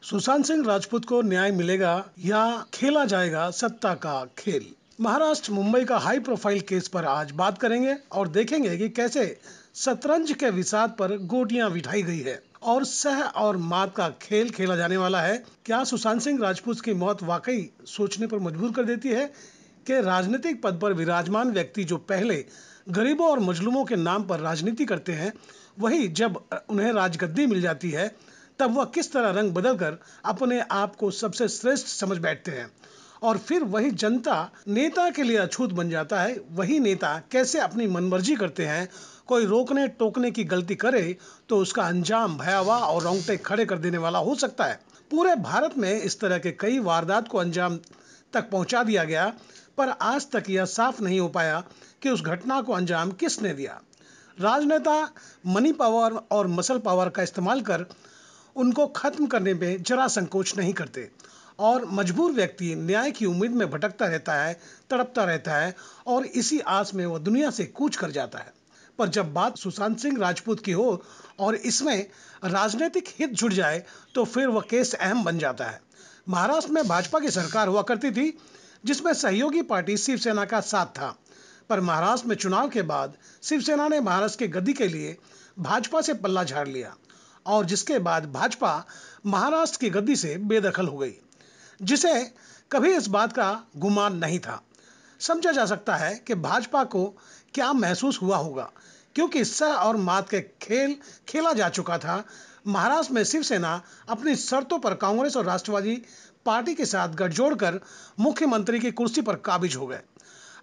सुशांत सिंह राजपूत को न्याय मिलेगा या खेला जाएगा सत्ता का खेल। महाराष्ट्र मुंबई का हाई प्रोफाइल केस पर आज बात करेंगे और देखेंगे कि कैसे शतरंज के विषाद पर गोटियां बिठाई गई है और सह और मात का खेल खेला जाने वाला है। क्या सुशांत सिंह राजपूत की मौत वाकई सोचने पर मजबूर कर देती है कि राजनीतिक पद पर विराजमान व्यक्ति जो पहले गरीबों और मजलूमों के नाम पर राजनीति करते हैं, वही जब उन्हें राजगद्दी मिल जाती है तब वह किस तरह रंग बदलकर अपने आप को सबसे श्रेष्ठ समझ बैठते हैं और फिर वही जनता नेता के लिए अछूत बन जाता है। वही नेता कैसे अपनी मनमर्जी करते हैं, कोई रोकने टोकने की गलती करे तो उसका अंजाम भयावह और रोंगटे खड़े कर देने वाला हो सकता है। पूरे भारत में इस तरह के कई वारदात को अंजाम तक पहुंचा दिया गया, पर आज तक यह साफ नहीं हो पाया कि उस घटना को अंजाम किसने दिया। राजनेता मनी पावर और मसल पावर का इस्तेमाल कर उनको खत्म करने में जरा संकोच नहीं करते और मजबूर व्यक्ति न्याय की उम्मीद में भटकता रहता है, तड़पता रहता है और इसी आस में वह दुनिया से कूच कर जाता है। पर जब बात सुशांत सिंह राजपूत की हो और इसमें राजनीतिक हित जुड़ जाए तो फिर वह केस अहम बन जाता है। महाराष्ट्र में भाजपा की सरकार हुआ करती थी जिसमें सहयोगी पार्टी शिवसेना का साथ था, पर महाराष्ट्र में चुनाव के बाद शिवसेना ने महाराष्ट्र के गद्दी के लिए भाजपा से पल्ला झाड़ लिया और जिसके बाद भाजपा महाराष्ट्र की गद्दी से बेदखल हो गई, जिसे कभी इस बात का गुमान नहीं था। समझा जा सकता है कि भाजपा को क्या महसूस हुआ होगा, क्योंकि सह और मात के खेल खेला जा चुका था। महाराष्ट्र में शिवसेना अपनी शर्तों पर कांग्रेस और राष्ट्रवादी पार्टी के साथ गठजोड़ कर मुख्यमंत्री की कुर्सी पर काबिज हो गए।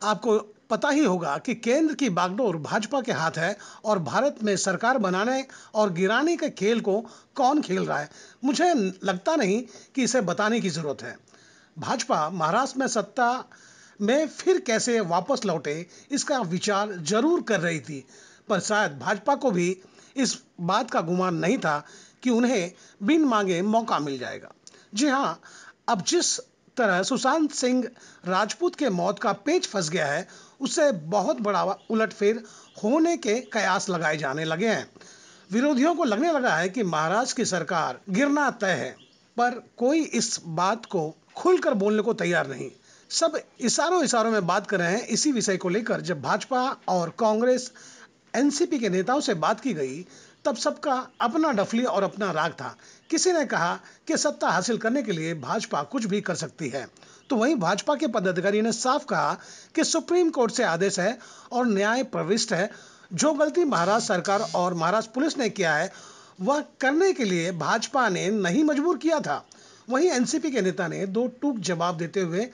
आपको पता ही होगा कि केंद्र की बागडोर भाजपा के हाथ है और भारत में सरकार बनाने और गिराने के खेल को कौन खेल रहा है, मुझे लगता नहीं कि इसे बताने की जरूरत है। भाजपा महाराष्ट्र में सत्ता में फिर कैसे वापस लौटे इसका विचार जरूर कर रही थी, पर शायद भाजपा को भी इस बात का गुमान नहीं था कि उन्हें बिन मांगे मौका मिल जाएगा। जी हाँ, अब जिस तरह सुशांत सिंह राजपूत के मौत का पेच फंस गया है, उससे बहुत बड़ा उलटफेर होने के कयास लगाए जाने लगे हैं। विरोधियों को लगने लगा है कि महाराष्ट्र की सरकार गिरना तय है, पर कोई इस बात को खुलकर बोलने को तैयार नहीं। सब इशारों इशारों में बात कर रहे हैं इसी विषय को लेकर। जब भाजपा और कांग्रेस एनसीपी के नेताओं से बात की गई तब सबका अपना डफली और अपना राग था। किसी ने कहा कि सत्ता हासिल करने के लिए भाजपा कुछ भी कर सकती है, तो वहीं भाजपा के पदाधिकारी ने साफ कहा कि सुप्रीम कोर्ट से आदेश है और न्याय प्रविष्ट है। जो गलती महाराष्ट्र सरकार और महाराष्ट्र पुलिस ने किया है वह करने के लिए भाजपा ने नहीं मजबूर किया था। वहीं एनसीपी के नेता ने दो टूक जवाब देते हुए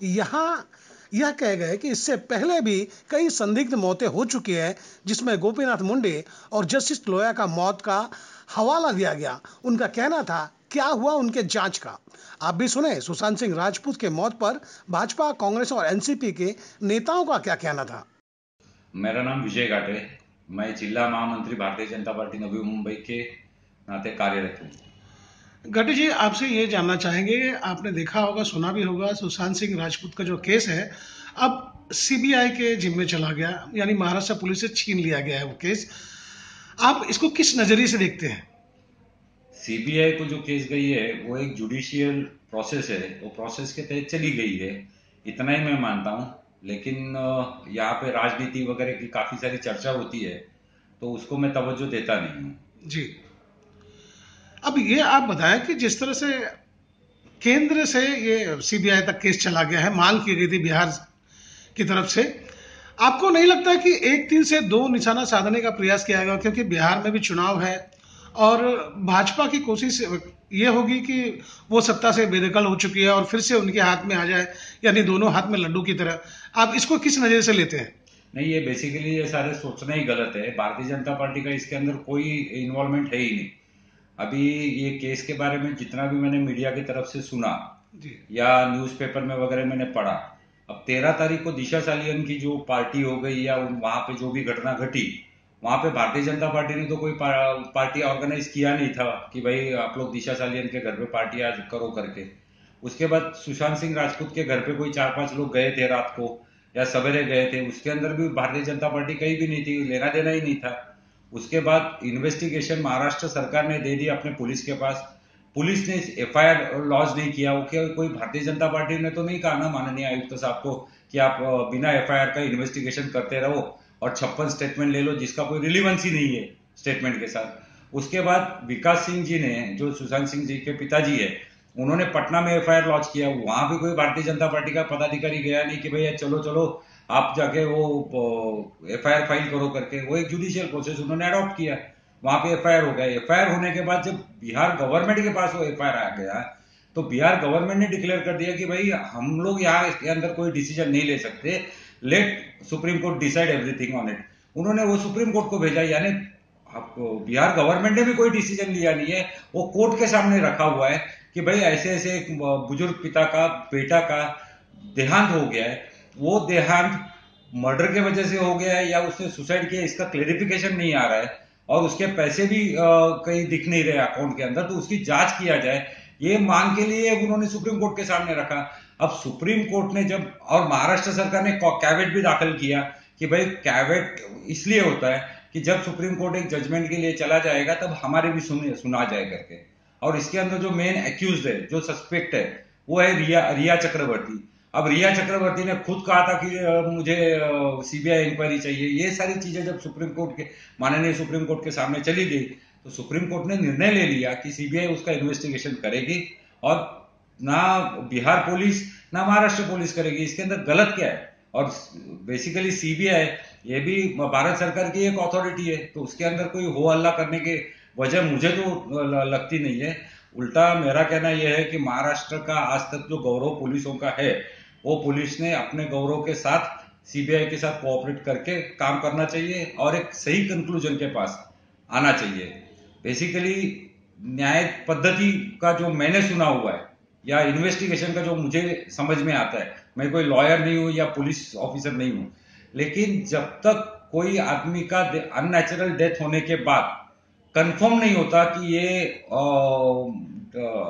यहाँ यह कह गए कि इससे पहले भी कई संदिग्ध मौतें हो चुकी हैं, जिसमें गोपीनाथ मुंडे और जस्टिस लोया का मौत का हवाला दिया गया। उनका कहना था क्या हुआ उनके जांच का। आप भी सुने सुशांत सिंह राजपूत के मौत पर भाजपा, कांग्रेस और एनसीपी के नेताओं का क्या कहना था। मेरा नाम विजय घाटे, मैं जिला महामंत्री भारतीय जनता पार्टी नवी मुंबई के नाते कार्यरत हूँ। घटी जी, आपसे ये जानना चाहेंगे, आपने देखा होगा, सुना भी होगा, सुशांत सिंह राजपूत का जो केस है अब सीबीआई के जिम्मे चला गया, यानी महाराष्ट्र पुलिस से छीन लिया गया है वो केस। आप इसको किस नजरिए से देखते हैं। सीबीआई को जो केस गई है वो एक जुडिशियल प्रोसेस है, वो प्रोसेस के तहत चली गई है, इतना ही मैं मानता हूँ। लेकिन यहाँ पे राजनीति वगैरह की काफी सारी चर्चा होती है, तो उसको मैं तवज्जो देता नहीं हूँ। जी, अब ये आप बताएं कि जिस तरह से केंद्र से ये सीबीआई तक केस चला गया है, मांग की गई थी बिहार की तरफ से, आपको नहीं लगता कि एक तीर से दो निशाना साधने का प्रयास किया गया, क्योंकि बिहार में भी चुनाव है और भाजपा की कोशिश ये होगी कि वो सत्ता से बेदखल हो चुकी है और फिर से उनके हाथ में आ जाए, यानी दोनों हाथ में लड्डू की तरह। आप इसको किस नजर से लेते हैं। नहीं, ये बेसिकली ये सारे सोचना ही गलत है। भारतीय जनता पार्टी का इसके अंदर कोई इन्वॉल्वमेंट है ही नहीं। अभी ये केस के बारे में जितना भी मैंने मीडिया की तरफ से सुना जी, या न्यूज़पेपर में वगैरह मैंने पढ़ा, अब 13 तारीख को दिशा सालियन की जो पार्टी हो गई या वहां पे जो भी घटना घटी, वहां पे भारतीय जनता पार्टी ने तो कोई पार्टी ऑर्गेनाइज किया नहीं था कि भाई आप लोग दिशा सालियन के घर पे पार्टी आज करो करके। उसके बाद सुशांत सिंह राजपूत के घर पे कोई 4-5 लोग गए थे रात को या सवेरे गए थे, उसके अंदर भी भारतीय जनता पार्टी कहीं भी नहीं थी, लेना देना ही नहीं था। उसके बाद इन्वेस्टिगेशन महाराष्ट्र सरकार ने दे दी अपने पुलिस के पास, पुलिस ने एफआईआर लॉन्च नहीं किया, वो क्या कोई भारतीय जनता पार्टी ने तो नहीं कहा ना माननीय आयुक्त साहब को कि आप बिना एफआईआर का इन्वेस्टिगेशन करते रहो और 56 स्टेटमेंट ले लो जिसका कोई रिलीवेंस ही नहीं है स्टेटमेंट के साथ। उसके बाद विकास सिंह जी ने, जो सुशांत सिंह जी के पिताजी है, उन्होंने पटना में एफआईआर लॉन्च किया। वहां भी कोई भारतीय जनता पार्टी का पदाधिकारी गया नहीं कि भैया चलो चलो आप जाके वो एफआईआर फाइल करो करके। वो एक जुडिशियल प्रोसेस उन्होंने अडॉप्ट किया, वहां पे एफआईआर हो गया। एफआईआर होने के बाद जब बिहार गवर्नमेंट के पास वो एफआईआर आ गया तो बिहार गवर्नमेंट ने डिक्लेयर कर दिया कि भाई हम लोग यहाँ इसके अंदर कोई डिसीजन नहीं ले सकते, let Supreme Court decide everything on it. उन्होंने वो सुप्रीम कोर्ट को भेजा, यानी आपको बिहार गवर्नमेंट ने भी कोई डिसीजन लिया नहीं है, वो कोर्ट के सामने रखा हुआ है कि भाई ऐसे ऐसे एक बुजुर्ग पिता का बेटा का देहांत हो गया है, वो देहांत मर्डर के वजह से हो गया है या उसने सुसाइड किया, इसका क्लेरिफिकेशन नहीं आ रहा है और उसके पैसे भी कहीं दिख नहीं रहे अकाउंट के अंदर, तो उसकी जांच किया जाए, ये मांग के लिए उन्होंने सुप्रीम कोर्ट के सामने रखा। अब सुप्रीम कोर्ट ने जब, और महाराष्ट्र सरकार ने कैवेट भी दाखिल किया कि भाई कैवेट इसलिए होता है कि जब सुप्रीम कोर्ट एक जजमेंट के लिए चला जाएगा तब हमारे भी सुना जाए करके। और इसके अंदर जो मेन एक्यूज है, जो सस्पेक्ट है, वो है रिया चक्रवर्ती। अब रिया चक्रवर्ती ने खुद कहा था कि मुझे सीबीआई इंक्वायरी चाहिए। ये सारी चीजें जब सुप्रीम कोर्ट के, माननीय सुप्रीम कोर्ट के सामने चली गई तो सुप्रीम कोर्ट ने निर्णय ले लिया कि सीबीआई उसका इन्वेस्टिगेशन करेगी और ना बिहार पुलिस ना महाराष्ट्र पुलिस करेगी। इसके अंदर गलत क्या है? और बेसिकली सीबीआई ये भी भारत सरकार की एक अथॉरिटी है, तो उसके अंदर कोई हो हल्ला करने के वजह मुझे तो लगती नहीं है। उल्टा मेरा कहना यह है कि महाराष्ट्र का आज तक जो गौरव पुलिसों का है, वो पुलिस ने अपने गौरव के साथ सीबीआई के साथ कोऑपरेट करके काम करना चाहिए और एक सही कंक्लूजन के पास आना चाहिए। बेसिकली न्याय पद्धति का जो मैंने सुना हुआ है या इन्वेस्टिगेशन का जो मुझे समझ में आता है, मैं कोई लॉयर नहीं हूं या पुलिस ऑफिसर नहीं हूं, लेकिन जब तक कोई आदमी का अननेचुरल डेथ होने के बाद कंफर्म नहीं होता कि ये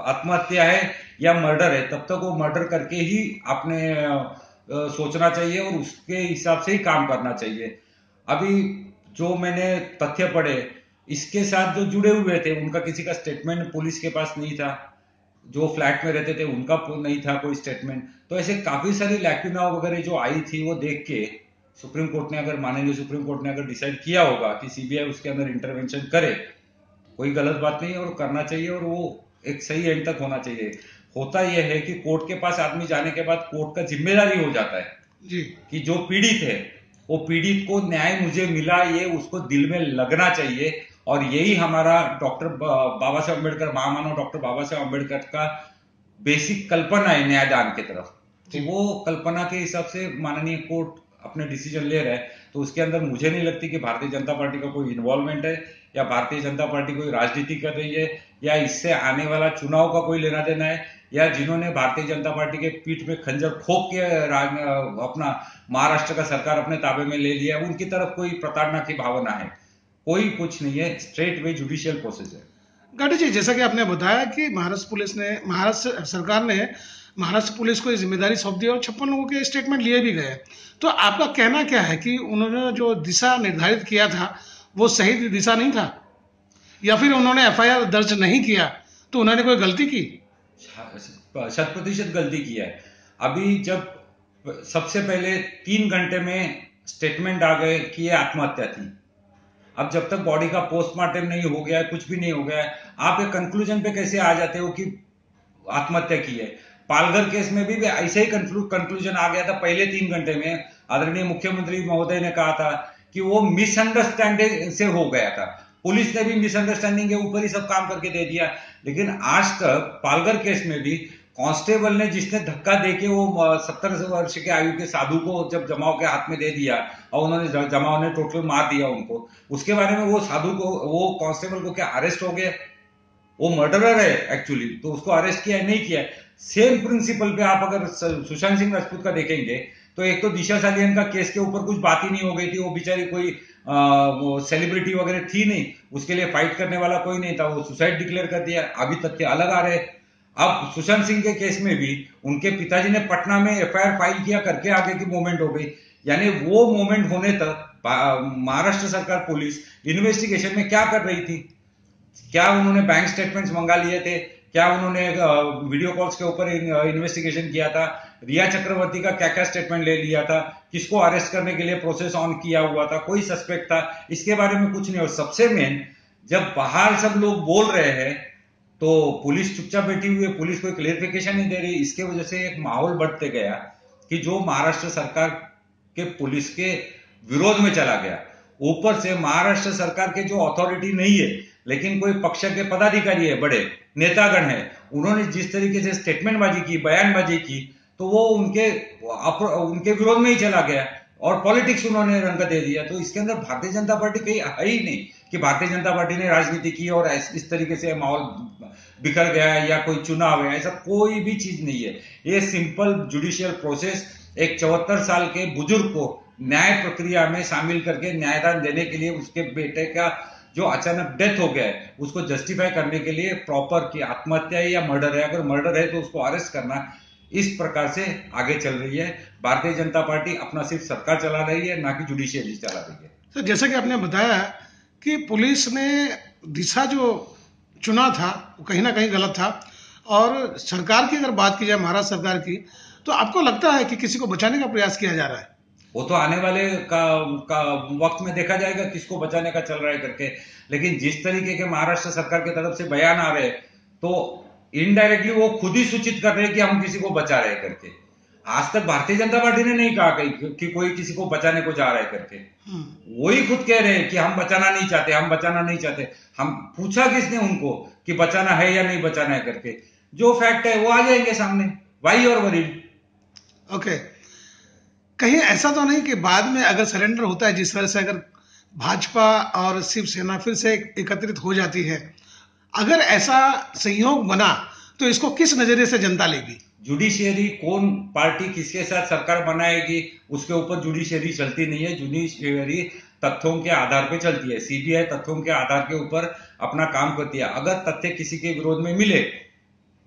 आत्महत्या है या मर्डर है, तब तक वो मर्डर करके ही अपने सोचना चाहिए और उसके हिसाब से ही काम करना चाहिए। अभी जो मैंने तथ्य पढ़े, इसके साथ जो जुड़े हुए थे उनका किसी का स्टेटमेंट पुलिस के पास नहीं था, जो फ्लैट में रहते थे उनका नहीं था कोई स्टेटमेंट। तो ऐसे काफी सारी लैक्यूना वगैरह जो आई थी, वो देख के सुप्रीम कोर्ट ने, अगर माननीय सुप्रीम कोर्ट ने अगर डिसाइड किया होगा कि सीबीआई उसके अंदर इंटरवेंशन करे, कोई गलत बात नहीं है और करना चाहिए और वो एक सही एंड तक होना चाहिए। होता यह है कि कोर्ट के पास आदमी जाने के बाद कोर्ट का जिम्मेदारी हो जाता है जी कि जो पीड़ित है, वो पीड़ित को न्याय मुझे मिला, ये उसको दिल में लगना चाहिए। और यही हमारा डॉक्टर बाबा साहेब अम्बेडकर, महामानव डॉक्टर बाबा साहेब अम्बेडकर का बेसिक कल्पना है न्यायदान की तरफ। तो वो कल्पना के हिसाब से माननीय कोर्ट अपने डिसीजन ले रहा है, तो उसके अंदर मुझे नहीं लगती कि भारतीय जनता पार्टी का कोई इन्वॉल्वमेंट है या भारतीय जनता पार्टी कोई राजनीति कर रही है या इससे आने वाला चुनाव का कोई लेना देना है, या जिन्होंने भारतीय जनता पार्टी के पीठ में खंजर ठोक के अपना महाराष्ट्र का सरकार अपने ताबे में ले लिया, उनकी तरफ कोई प्रताड़ना की भावना है। कोई कुछ नहीं है, स्ट्रेट वे जुडिशियल प्रोसेस है। गाड़ी जी, जैसा कि आपने बताया कि महाराष्ट्र सरकार ने महाराष्ट्र पुलिस को जिम्मेदारी सौंप दी और 56 लोगों के स्टेटमेंट लिए भी गए, तो आपका कहना क्या है कि उन्होंने जो दिशा निर्धारित किया था वो सही दिशा नहीं था, या फिर उन्होंने एफआईआर दर्ज नहीं किया तो उन्होंने कोई गलती की? 100% गलती की है। अभी जब सबसे पहले 3 घंटे में स्टेटमेंट आ गए कि ये आत्महत्या थी, अब जब तक बॉडी का पोस्टमार्टम नहीं हो गया, कुछ भी नहीं हो गया, आप एक कंक्लूजन पे कैसे आ जाते हो कि आत्महत्या की है? पालघर केस में भी ऐसे ही कंक्लूजन आ गया था पहले 3 घंटे में। आदरणीय मुख्यमंत्री महोदय ने कहा था कि वो मिसअंडरस्टैंडिंग से हो गया था, पुलिस ने भी मिसअंडरस्टैंडिंग के ऊपर ही सब काम करके दे दिया। लेकिन आज तक पालघर केस में भी कांस्टेबल ने, जिसने धक्का देके वो 70 वर्ष के आयु के साधु को जब जमाव के हाथ में दे दिया और उन्होंने जमाव ने टोटल मार दिया उनको, उसके बारे में वो साधु को, वो कांस्टेबल को क्या अरेस्ट हो गया? वो मर्डरर है एक्चुअली, तो उसको अरेस्ट किया नहीं किया। सेम प्रिंसिपल पे आप अगर सुशांत सिंह राजपूत का देखेंगे तो एक तो दिशा सालियन का केस के ऊपर कुछ बात ही नहीं हो गई थी, वो बेचारी कोई वो सेलिब्रिटी वगैरह थी नहीं, उसके लिए फाइट करने वाला कोई नहीं था, वो सुसाइड डिक्लेयर कर दिया। अभी तथ्य अलग आ रहे। अब सुशांत सिंह के केस में भी उनके पिताजी ने पटना में एफआईआर फाइल किया करके आगे की मूवमेंट हो गई, यानी वो मूवमेंट होने तक महाराष्ट्र सरकार पुलिस इन्वेस्टिगेशन में क्या कर रही थी? क्या उन्होंने बैंक स्टेटमेंट्स मंगा लिए थे? क्या उन्होंने वीडियो कॉल्स के ऊपर इन्वेस्टिगेशन किया था? रिया चक्रवर्ती का क्या क्या स्टेटमेंट ले लिया था? किसको अरेस्ट करने के लिए प्रोसेस ऑन किया हुआ था? कोई सस्पेक्ट था? इसके बारे में कुछ नहीं। और सबसे मेन, जब बाहर सब लोग बोल रहे हैं तो पुलिस चुपचाप बैठी हुई है, पुलिस कोई क्लेरिफिकेशन नहीं दे रही। इसके वजह से एक माहौल बढ़ते गया कि जो महाराष्ट्र सरकार के पुलिस के विरोध में चला गया। ऊपर से महाराष्ट्र सरकार के जो अथॉरिटी नहीं है, लेकिन कोई पक्ष के पदाधिकारी है, बड़े नेतागण है, उन्होंने जिस तरीके से स्टेटमेंटबाजी की, बयानबाजी की, तो वो उनके विरोध में ही चला गया और पॉलिटिक्स उन्होंने रंग दे दिया। तो इसके अंदर भारतीय जनता पार्टी कहीं है ही नहीं कि भारतीय जनता पार्टी ने राजनीति की और इस तरीके से माहौल बिखर गया है या कोई चुनाव है, ऐसा कोई भी चीज नहीं है। ये सिंपल जुडिशियल प्रोसेस, एक 74 साल के बुजुर्ग को न्याय प्रक्रिया में शामिल करके न्यायदान देने के लिए, उसके बेटे का जो अचानक डेथ हो गया है उसको जस्टिफाई करने के लिए प्रॉपर की आत्महत्या है या मर्डर है, अगर मर्डर है तो उसको अरेस्ट करना, इस प्रकार से आगे चल रही है भारतीय जनता पार्टी। अपना सिर्फ सरकार चला रही है, ना कि जुडिशियरी चला रही है। तो जैसा कि आपने बताया कि पुलिस ने दिशा जो चुना था वो कहीं ना कहीं गलत था, और सरकार की अगर बात की जाए, महाराष्ट्र सरकार की, तो आपको लगता है कि किसी को बचाने का प्रयास किया जा रहा है? वो तो आने वाले का वक्त में देखा जाएगा किसको बचाने का चल रहा है करके। लेकिन जिस तरीके के महाराष्ट्र सरकार की तरफ से बयान आ रहे हैं, तो इनडायरेक्टली वो खुद ही सूचित कर रहे हैं कि हम किसी को बचा रहे हैं करके। आज तक भारतीय जनता पार्टी ने नहीं कहा कि कोई किसी को बचाने को जा रहा है करके। वही खुद कह रहे हैं कि हम बचाना नहीं चाहते, हम बचाना नहीं चाहते। हम पूछा किसने उनको कि बचाना है या नहीं बचाना है करके? जो फैक्ट है वो आ जाएंगे सामने, वाई और वरी। ओके, कहीं ऐसा तो नहीं कि बाद में अगर सरेंडर होता है, जिस तरह से अगर भाजपा और शिवसेना फिर से एकत्रित हो जाती है, अगर ऐसा संयोग बना तो इसको किस नजरिए से जनता लेगी? जुडिशियरी कौन पार्टी किसके साथ सरकार बनाएगी उसके ऊपर जुडिशियरी चलती नहीं है। जुडिशियरी तथ्यों के आधार पे चलती है। सीबीआई तथ्यों के आधार के ऊपर अपना काम करती है। अगर तथ्य किसी के विरोध में मिले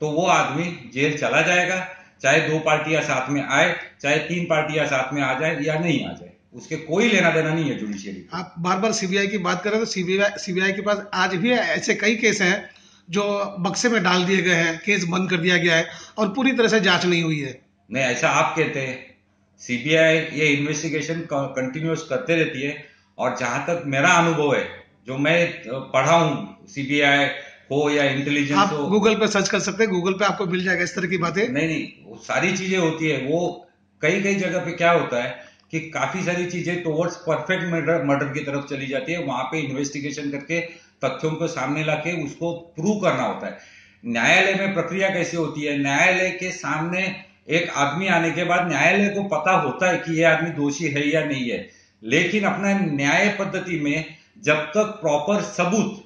तो वो आदमी जेल चला जाएगा, चाहे 2 पार्टियां साथ में आए, चाहे 3 पार्टियां साथ में आ जाए या नहीं आ जाए, उसके कोई लेना देना नहीं है जुडिशियरी। आप बार बार सीबीआई की बात करें तो सीबीआई के पास आज भी ऐसे कई केस हैं जो बक्से में डाल दिए गए हैं, केस बंद कर दिया गया है और पूरी तरह से जांच नहीं हुई है। नहीं, ऐसा आप कहते हैं। सीबीआई ये इन्वेस्टिगेशन कंटिन्यूस करते रहती है, और जहां तक मेरा अनुभव है, जो मैं पढ़ा हूं, सीबीआई हो या इंटेलिजेंस आप हो, गूगल पे सर्च कर सकते हैं, गूगल पे आपको मिल जाएगा इस तरह की बातें। नहीं, वो सारी चीजें होती है। वो कई जगह पे क्या होता है कि काफी सारी चीजें टुवर्ड्स परफेक्ट मर्डर की तरफ चली जाती है। वहां पे इन्वेस्टिगेशन करके तथ्यों को सामने लाके उसको प्रूव करना होता है। न्यायालय में प्रक्रिया कैसी होती है? न्यायालय के सामने एक आदमी आने के बाद न्यायालय को पता होता है कि यह आदमी दोषी है या नहीं है, लेकिन अपना न्याय पद्धति में जब तक प्रॉपर सबूत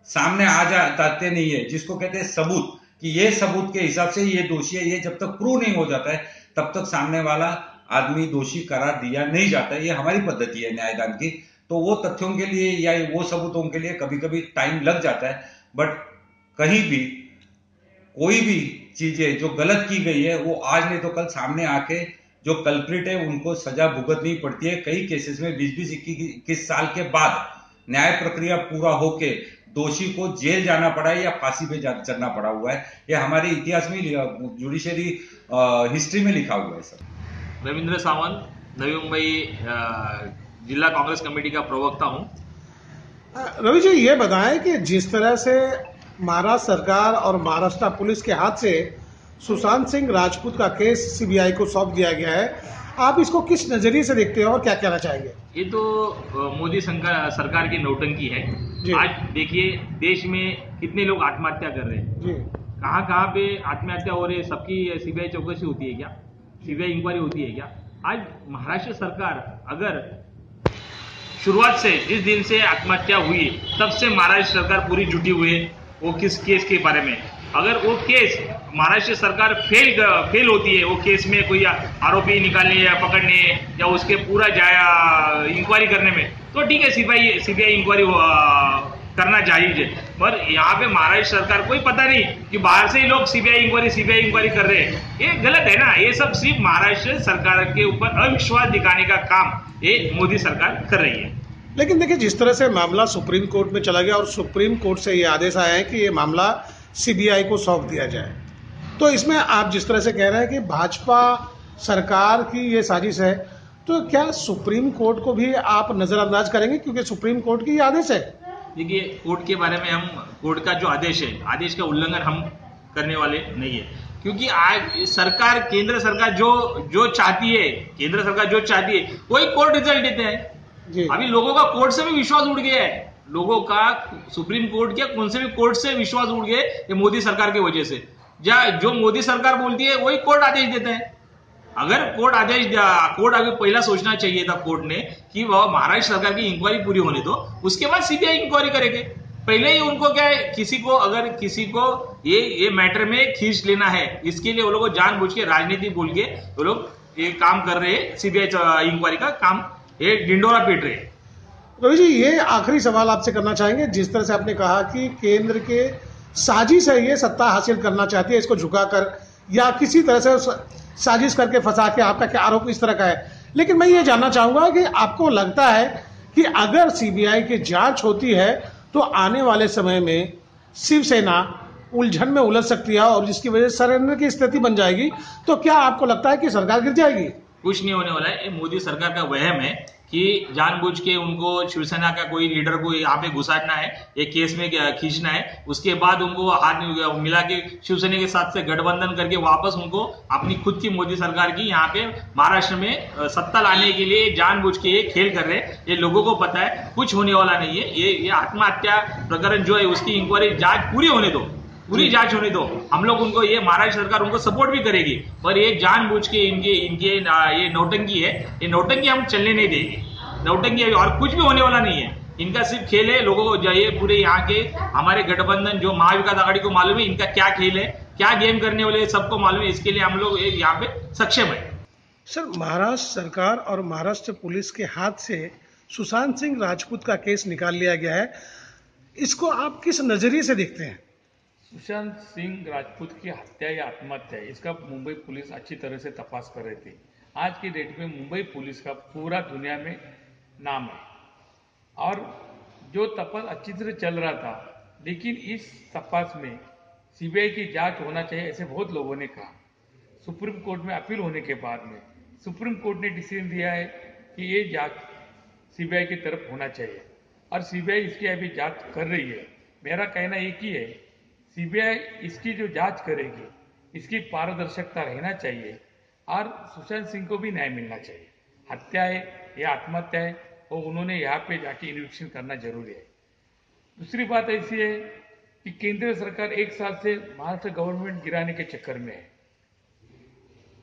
सामने आ जाते नहीं है, जिसको कहते हैं सबूत, कि ये सबूत के हिसाब से ये दोषी है, ये जब तक प्रूव नहीं हो जाता है तब तक सामने वाला आदमी दोषी करार दिया नहीं जाता है। ये हमारी पद्धति है न्यायदान की। तो वो तथ्यों के लिए या वो सबूतों के लिए कभी कभी टाइम लग जाता है, बट कहीं भी कोई भी चीजें जो गलत की गई है वो आज नहीं तो कल सामने आके जो कल्प्रिट है उनको सजा भुगतनी पड़ती है। कई केसेस में 20-21 साल के बाद न्याय प्रक्रिया पूरा होके दोषी को जेल जाना पड़ा है या फांसी पे चढ़ना पड़ा हुआ है। ये हमारे इतिहास में, जुडिशियरी हिस्ट्री में लिखा हुआ है सर। रविंद्र सावंत, नवी मुंबई जिला कांग्रेस कमेटी का प्रवक्ता हूं। रवि जी, ये बताएं कि जिस तरह से महाराष्ट्र सरकार और महाराष्ट्र पुलिस के हाथ से सुशांत सिंह राजपूत का केस सीबीआई को सौंप दिया गया है, आप इसको किस नजरिए से देखते हो और क्या कहना चाहेंगे? ये तो मोदी सरकार की नौटंकी है। आज देखिए देश में कितने लोग आत्महत्या कर रहे हैं जी। कहाँ पे आत्महत्या हो रही है, सबकी सीबीआई चौकसी होती है क्या? सीबीआई इंक्वायरी होती है क्या? आज महाराष्ट्र सरकार अगर शुरुआत से, जिस दिन से आत्महत्या हुई तब से महाराष्ट्र सरकार पूरी जुटी हुई है वो किस केस के बारे में। अगर वो केस महाराष्ट्र सरकार फेल होती है, वो केस में कोई आरोपी निकालने या पकड़ने या उसके पूरा इंक्वायरी करने में, तो ठीक है, सीबीआई इंक्वायरी करना जायज है। पर यहाँ पे महाराष्ट्र सरकार कोई पता नहीं कि बाहर से ही लोग सीबीआई इंक्वायरी कर रहे हैं, ये गलत है ना। ये सब सिर्फ महाराष्ट्र सरकार के ऊपर अविश्वास दिखाने का काम ये मोदी सरकार कर रही है। लेकिन देखिए, जिस तरह से मामला सुप्रीम कोर्ट में चला गया और सुप्रीम कोर्ट से ये आदेश आया है कि ये मामला सीबीआई को सौंप दिया जाए। तो इसमें आप जिस तरह से कह रहे हैं कि भाजपा सरकार की ये साजिश है, तो क्या सुप्रीम कोर्ट को भी आप नजरअंदाज करेंगे, क्योंकि सुप्रीम कोर्ट की आदेश है? देखिए, कोर्ट के बारे में हम, कोर्ट का जो आदेश है, आदेश का उल्लंघन हम करने वाले नहीं है, क्योंकि आज सरकार, केंद्र सरकार जो चाहती है, केंद्र सरकार जो चाहती है वही कोर्ट रिजल्ट देते हैं। अभी लोगों का कोर्ट से भी विश्वास उड़ गया है, लोगों का सुप्रीम कोर्ट क्या कौन से भी कोर्ट से विश्वास उड़ गए ये मोदी सरकार की वजह से। जो मोदी सरकार बोलती है वही कोर्ट आदेश देते हैं। अगर कोर्ट आदेश, कोर्ट अभी पहला सोचना चाहिए था कोर्ट ने कि वह महाराष्ट्र सरकार की इंक्वायरी पूरी होने दो, उसके बाद सीबीआई इंक्वायरी करेंगे। पहले ही उनको क्या है, अगर किसी को ये मैटर में खींच लेना है, इसके लिए वो लोग जानबूझ के राजनीति बोल के वो लोग ये काम कर रहे हैं, सीबीआई इंक्वायरी का काम ये डिंडोरा पीट रहे हैं। रवि जी, ये आखिरी सवाल आपसे करना चाहेंगे। जिस तरह से आपने कहा कि केंद्र के साजिश है, ये सत्ता हासिल करना चाहती है, इसको झुकाकर या किसी तरह से साजिश करके फंसा के, आपका क्या आरोप इस तरह का है, लेकिन मैं ये जानना चाहूंगा कि आपको लगता है कि अगर सीबीआई की जांच होती है तो आने वाले समय में शिवसेना उलझन में उलझ सकती है और जिसकी वजह से सरेंडर की स्थिति बन जाएगी, तो क्या आपको लगता है कि सरकार गिर जाएगी? कुछ नहीं होने वाला है। ये मोदी सरकार का वहम है कि जानबूझ के उनको शिवसेना का कोई लीडर को यहाँ पे घुसाना है, एक केस में खींचना है, उसके बाद उनको हाथ मिला के शिवसेना के साथ से गठबंधन करके वापस उनको अपनी खुद की मोदी सरकार की यहाँ पे महाराष्ट्र में सत्ता लाने के लिए जानबूझ के ये खेल कर रहे हैं। ये लोगों को पता है, कुछ होने वाला नहीं है। ये आत्महत्या प्रकरण जो है उसकी इंक्वायरी जांच पूरी होने दो, पूरी जांच होने दो। हम लोग उनको, ये महाराष्ट्र सरकार उनको सपोर्ट भी करेगी, पर ये जानबूझ के इनके ये नौटंकी है, ये नौटंकी हम चलने नहीं देंगे। नौटंकी है और कुछ भी होने वाला नहीं है। इनका सिर्फ खेल है, लोगों को जाइए पूरे यहाँ के हमारे गठबंधन जो महाविकास आघाड़ी को मालूम है इनका क्या खेल है, क्या गेम करने वाले सबको मालूम है। इसके लिए हम लोग यहाँ पे सक्षम है। सर, महाराष्ट्र सरकार और महाराष्ट्र पुलिस के हाथ से सुशांत सिंह राजपूत का केस निकाल लिया गया है, इसको आप किस नजरिए से देखते हैं? सुशांत सिंह राजपूत की हत्या या आत्महत्या, इसका मुंबई पुलिस अच्छी तरह से तपास कर रही थी। आज की डेट में मुंबई पुलिस का पूरा दुनिया में नाम है और जो तपास अच्छी तरह चल रहा था, लेकिन इस तपास में सीबीआई की जांच होना चाहिए ऐसे बहुत लोगों ने कहा। सुप्रीम कोर्ट में अपील होने के बाद में सुप्रीम कोर्ट ने डिसीजन दिया है कि ये जांच सीबीआई की तरफ होना चाहिए और सीबीआई इसकी अभी जांच कर रही है। मेरा कहना एक ही है, सीबीआई इसकी जो जांच करेगी इसकी पारदर्शिता रहना चाहिए और सुशांत सिंह को भी न्याय मिलना चाहिए। हत्या है या आत्महत्या है, वो उन्होंने यहाँ पे जाके इन्वेस्टिगेशन करना जरूरी है। दूसरी बात ऐसी है कि केंद्र सरकार 1 साल से महाराष्ट्र गवर्नमेंट गिराने के चक्कर में है।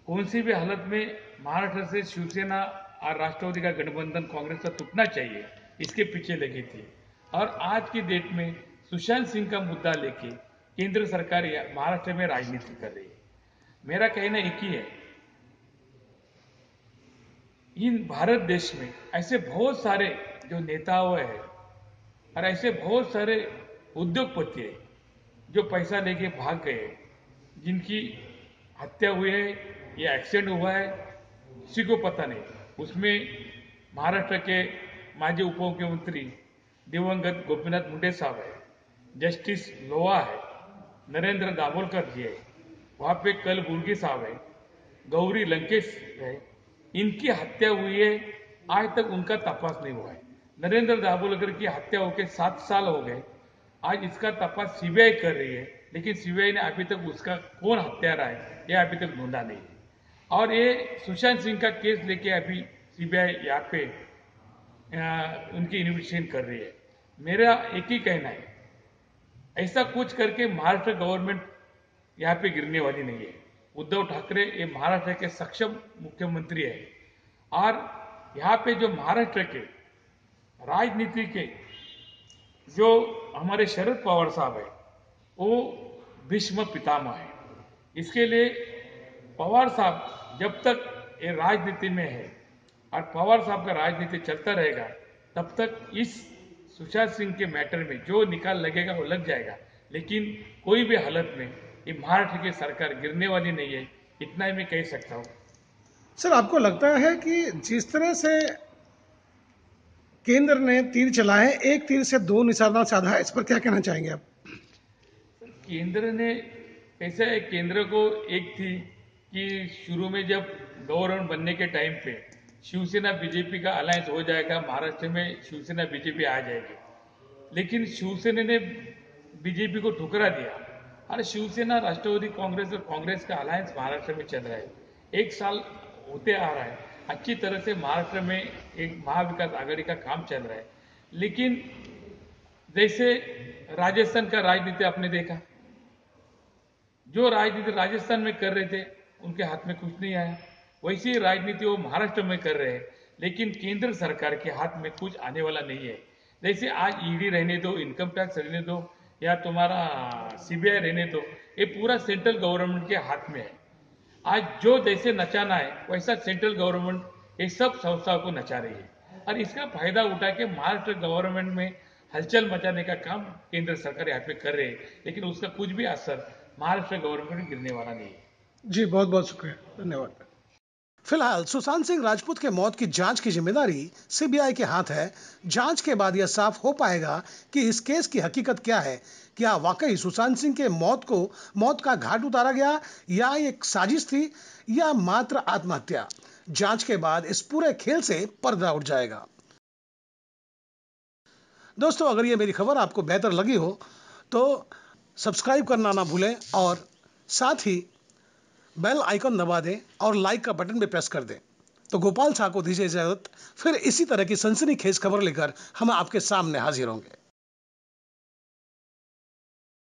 कौन सी भी हालत में महाराष्ट्र से शिवसेना और राष्ट्रवादी का गठबंधन कांग्रेस का टूटना चाहिए, इसके पीछे लगी थी। और आज की डेट में सुशांत सिंह का मुद्दा लेके केंद्र सरकार महाराष्ट्र में राजनीति कर रही है। मेरा कहना एक ही है, इन भारत देश में ऐसे बहुत सारे जो नेताओं हैं और ऐसे बहुत सारे उद्योगपति हैं जो पैसा लेके भाग गए, जिनकी हत्या हुई है या एक्सीडेंट हुआ है किसी को पता नहीं। उसमें महाराष्ट्र के माजी उप मुख्यमंत्री दिवंगत गोपीनाथ मुंडे साहब है, जस्टिस लोहा है, नरेंद्र दाभोलकर जी है, वहाँ पे कलबुर्गी साहब है, गौरी लंकेश है। इनकी हत्या हुई है, आज तक उनका तपास नहीं हुआ है। नरेंद्र दाभोलकर की हत्या होकर 7 साल हो गए, आज इसका तपास सीबीआई कर रही है, लेकिन सीबीआई ने अभी तक उसका कौन हत्यारा है यह अभी तक ढूंढा नहीं है। और ये सुशांत सिंह का केस लेके अभी सीबीआई यहाँ पे उनकी इन्वेस्टिगेशन कर रही है। मेरा एक ही कहना है, ऐसा कुछ करके महाराष्ट्र गवर्नमेंट यहाँ पे गिरने वाली नहीं है। उद्धव ठाकरे ये महाराष्ट्र के सक्षम मुख्यमंत्री है और यहाँ पे जो महाराष्ट्र के राजनीति के जो हमारे शरद पवार साहब है वो भीष्म पितामह है। इसके लिए पवार साहब जब तक ये राजनीति में है और पवार साहब का राजनीति चलता रहेगा, तब तक इस सुशांत सिंह के मैटर में जो निकाल लगेगा वो लग जाएगा, लेकिन कोई भी हालत में ये महाराष्ट्र की सरकार गिरने वाली नहीं है, इतना ही मैं कह सकता हूँ। सर, आपको लगता है कि जिस तरह से केंद्र ने तीर चलाए, एक तीर से 2 निशाना साधा है, इस पर क्या कहना चाहेंगे आप? केंद्र ने कैसा है, केंद्र को एक थी कि शुरू में जब गवर्नमेंट बनने के टाइम पे शिवसेना बीजेपी का अलायंस हो जाएगा, महाराष्ट्र में शिवसेना बीजेपी आ जाएगी, लेकिन शिवसेना ने बीजेपी को ठुकरा दिया और शिवसेना राष्ट्रवादी कांग्रेस और कांग्रेस का अलायंस महाराष्ट्र में चल रहा है। 1 साल होते आ रहा है, अच्छी तरह से महाराष्ट्र में एक महाविकास आघाड़ी का काम चल रहा है। लेकिन जैसे राजस्थान का राजनीति आपने देखा, जो राजनीति राजस्थान में कर रहे थे उनके हाथ में कुछ नहीं आया, वैसी राजनीति वो महाराष्ट्र में कर रहे हैं, लेकिन केंद्र सरकार के हाथ में कुछ आने वाला नहीं है। जैसे आज ईडी रहने दो, इनकम टैक्स रहने दो या तुम्हारा सीबीआई रहने दो, ये पूरा सेंट्रल गवर्नमेंट के हाथ में है। आज जो जैसे नचाना है वैसा सेंट्रल गवर्नमेंट ये सब संस्थाओं को नचा रही है और इसका फायदा उठा के महाराष्ट्र गवर्नमेंट में हलचल मचाने का काम केंद्र सरकार यहाँ पे कर रहे हैं, लेकिन उसका कुछ भी असर महाराष्ट्र गवर्नमेंट में गिरने वाला नहीं है। जी बहुत बहुत शुक्रिया, धन्यवाद। फिलहाल सुशांत सिंह राजपूत के मौत की जांच की जिम्मेदारी सीबीआई के हाथ है। जांच के बाद यह साफ हो पाएगा कि इस केस की हकीकत क्या है। क्या वाकई सुशांत सिंह के मौत का घाट उतारा गया या एक साजिश थी या मात्र आत्महत्या। जांच के बाद इस पूरे खेल से पर्दा उठ जाएगा। दोस्तों, अगर ये मेरी खबर आपको बेहतर लगी हो तो सब्सक्राइब करना ना भूलें और साथ ही बेल आइकन दबा दें और लाइक का बटन भी प्रेस कर दें। तो गोपाल शाह को दीजिए इजाजत, फिर इसी तरह की सनसनीखेज खबर लेकर हम आपके सामने हाजिर होंगे।